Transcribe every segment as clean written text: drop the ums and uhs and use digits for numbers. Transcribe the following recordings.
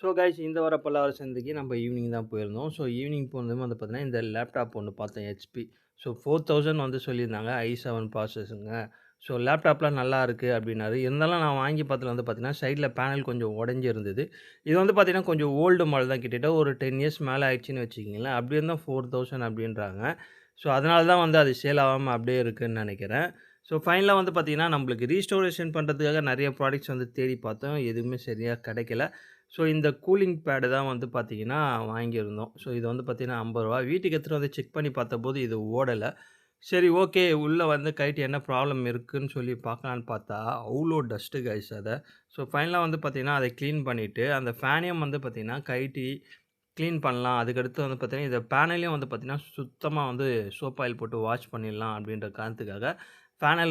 So guys இந்த வார பல்லாவர சந்தைக்கு நம்ம ஈவினிங் தான் போயிருந்தோம். ஸோ ஈவினிங் போனதும் வந்து பார்த்தீங்கன்னா, இந்த லேப்டாப் ஒண்ணு பார்த்தேன் ஹெச்பி. ஸோ 4000 வந்து சொல்லியிருந்தாங்க. i7 ப்ராசஸருங்க. ஸோ லேப்டாப்லாம் நல்லா இருக்கு அப்டின்னாரு. இருந்தாலும் நான் வாங்கி பார்த்ததுல வந்து பார்த்தீங்கன்னா, சைட்ல பேனல் கொஞ்சம் உடைஞ்சு இருந்தது. இது வந்து பார்த்தீங்கன்னா, கொஞ்சம் ஓல்டு மாடல் தான் கிட்டத்தட்ட ஒரு 10 இயர்ஸ் மேல ஆயிடுச்சுன்னு வச்சுக்கங்களேன். அப்டி இருந்தும் 4000 அப்டின்றாங்க. ஸோ அதனால தான் வந்து அது சேல் ஆவாம அப்டியே இருக்குன்னு நெனைக்கிறேன். ஸோ ஃபைனலா வந்து பார்த்தீங்கன்னா, நம்மளுக்கு ரீஸ்டோரேஷன் பண்றதுக்காக நெறைய ப்ராடக்ட்ஸ் வந்து தேடி பார்த்தோம். எதுவுமே சரியா கெடைக்கல. ஸோ இந்த கூலிங் பேடு தான் வந்து பார்த்தீங்கன்னா வாங்கியிருந்தோம். ஸோ இது வந்து பார்த்தீங்கன்னா ரூ. 50 வீட்டுக்கு எடுத்துட்டு வந்து செக் பண்ணி பார்த்தபோது இது ஓடல. சரி ஓகே உள்ள வந்து கழட்டி என்ன ப்ராப்ளம் இருக்குன்னு சொல்லி பார்க்கலான்னு பார்த்தா, அவ்ளோ டஸ்ட்டு கைஸ் அத. ஸோ ஃபைனலா வந்து பார்த்தீங்கன்னா, அத கிளீன் பண்ணிட்டு, அந்த ஃபேனையும் வந்து பார்த்தீங்கன்னா கழட்டி கிளீன் பண்ணலாம். அதுக்கடுத்து வந்து பார்த்தீங்கன்னா, இந்த பேனலையும் வந்து பார்த்தீங்கன்னா, சுத்தமா வந்து சோப் ஆயில் போட்டு வாஷ் பண்ணிடலாம் அப்படின்ற காரணத்துக்காக, ஃபேன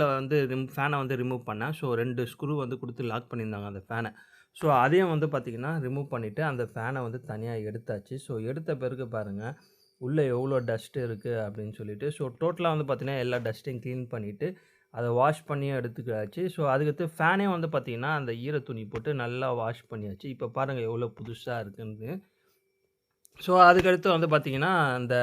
வந்து ரிமூவ் பண்ணேன். ஸோ 2 ஸ்க்ரூ வந்து குடுத்து லாக் பண்ணியிருந்தாங்க அந்த ஃபேன. ஸோ அதையும் வந்து பார்த்தீங்கன்னா, ரிமூவ் பண்ணிட்டு, அந்த ஃபேன வந்து தனியா எடுத்தாச்சு. ஸோ எடுத்த பிறகு பாருங்க, உள்ள எவ்வளோ டஸ்ட் இருக்கு அப்படின்னு சொல்லிட்டு. ஸோ டோட்டலா வந்து பார்த்தீங்கன்னா, எல்லா டஸ்ட்டையும் கிளீன் பண்ணிட்டு, அத வாஷ் பண்ணியும் எடுத்துக்காச்சு. ஸோ அதுக்கடுத்து ஃபேனையும் வந்து பார்த்தீங்கன்னா, அந்த ஈர துணி போட்டு நல்லா வாஷ் பண்ணியாச்சு. இப்ப பாருங்க எவ்வளோ புதுசா இருக்குன்னு. ஸோ அதுக்கடுத்து வந்து பார்த்தீங்கன்னா, அந்த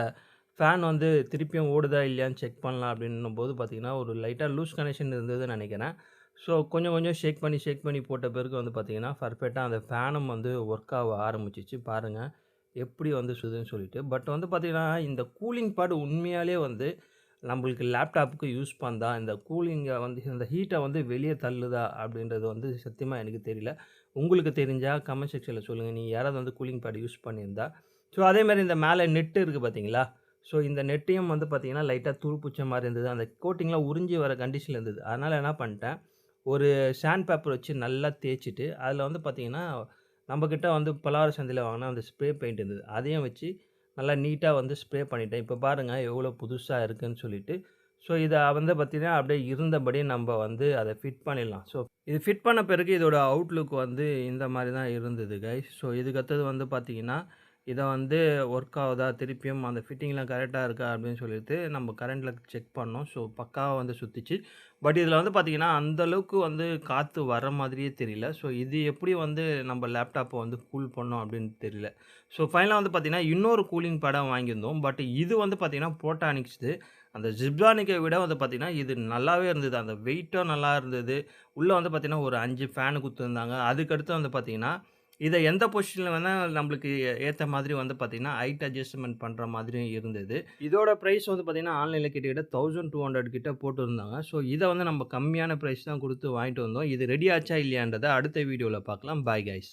ஃபேன் வந்து திருப்பியும் ஓடுதா இல்லையான்னு செக் பண்ணலாம் அப்படின்னும்போது பார்த்தீங்கன்னா, ஒரு லைட்டா லூஸ் கனெக்ஷன் இருந்ததுன்னு நெனைக்கிறேன். ஸோ கொஞ்சம் கொஞ்சம் ஷேக் பண்ணி போட்ட பிறகு வந்து பார்த்தீங்கன்னா, பெர்ஃபெக்ட்டா அந்த ஃபேனும் வந்து ஒர்க் ஆக ஆரம்பிச்சுச்சு. பாருங்க, எப்படி வந்து சுடுதுன்னு சொல்லிட்டு. பட் வந்து பார்த்தீங்கன்னா, இந்த கூலிங் பேட் உண்மையாலே வந்து நம்பளுக்கு லேப்டாப்புக்கு யூஸ் பண்ணுதா? இந்த கூலிங்க வந்து இந்த ஹீட்ட வந்து வெளிய தள்ளுதா? அப்படின்றது வந்து சத்தியமா எனக்கு தெரியல. உங்களுக்கு தெரிஞ்சா கமெண்ட் செக்ஷன்ல சொல்லுங்க. நீங்க யாராவது வந்து கூலிங் பேட் யூஸ் பண்ணியிருந்தா? ஸோ அதேமாரி இந்த மேல நெட் இருக்கு பார்த்தீங்களா? ஸோ இந்த நெட்டையும் வந்து பார்த்தீங்கன்னா, லைட்டா துரு புடிச்ச மாரி இருந்தது. அந்த கோட்டிங்லாம் உறிஞ்சி வர கண்டிஷன்ல இருந்தது. அதனால என்ன பண்ட்டேன், ஒரு சாண்ட் பேப்பர் வச்சு நல்லா தேய்ச்சுட்டு, அதில வந்து பார்த்தீங்கன்னா, நம்மகிட்ட வந்து பலகார சந்தையில வாங்குன அந்த ஸ்ப்ரே பெயிண்ட் இருந்தது. அதையும் வச்சு நல்லா நீட்டா வந்து ஸ்ப்ரே பண்ணிட்டேன். இப்ப பாருங்க எவ்வளோ புதுசா இருக்குன்னு சொல்லிட்டு. ஸோ இத வந்து பார்த்தீங்கன்னா, அப்படியே இருந்தபடியே நம்ப வந்து அத ஃபிட் பண்ணிடலாம். ஸோ இது ஃபிட் பண்ண பிறகு இதோட அவுட்லுக் வந்து இந்த மாரி தான் இருந்தது கைஸ். ஸோ இதுக்கு அடுத்தது வந்து பார்த்தீங்கன்னா, இத வந்து ஒர்க் ஆகுதா? திருப்பியும் அந்த ஃபிட்டிங்லாம் கரெக்ட்டா இருக்கா? அப்படின்னு சொல்லிட்டு நம்ம கரண்ட்ல செக் பண்ணோம். ஸோ பக்காவா வந்து சுத்துச்சு. பட் இதில வந்து பார்த்தீங்கன்னா, அந்த அளவுக்கு வந்து காத்து வர மாதிரியே தெரியல. ஸோ இது எப்படி வந்து நம்ம லேப்டாப்ப வந்து கூல் பண்ணும் அப்படின்னு தெரியல. ஸோ ஃபைனலா வந்து பார்த்தீங்கன்னா, இன்னொரு கூலிங் பேடா வாங்கியிருந்தோம். பட் இது வந்து பார்த்தீங்கன்னா, போட்டானிக்ஸ்து. அந்த ஜிப்ரானிக்க விட வந்து பார்த்தீங்கன்னா, இது நல்லாவே இருந்தது. அந்த வெயிட்டும் நல்லா இருந்தது. உள்ள வந்து பார்த்தீங்கன்னா, ஒரு 5 ஃபேன் குடுத்துருந்தாங்க. அதுக்கடுத்து வந்து பார்த்தீங்கன்னா, இத எந்த பொசிஷன்ல வேணா நம்மளுக்கு ஏத்த மாதிரி வந்து பார்த்தீங்கன்னா, ஹைட் அட்ஜஸ்ட்மென்ட் பண்ற மாதிரியும் இருந்தது. இதோட பிரைஸ் வந்து பார்த்தீங்கன்னா, ஆன்லைன்ல கிட்டத்தட்ட 1200 கிட்ட போட்டிருந்தாங்க. ஸோ இத வந்து நம்ம கம்மியான பிரைஸ் தான் குடுத்து வாங்கிட்டு வந்தோம். இது ரெடி ஆச்சா இல்லையான்றத அடுத்த வீடியோல பார்க்கலாம். Bye guys.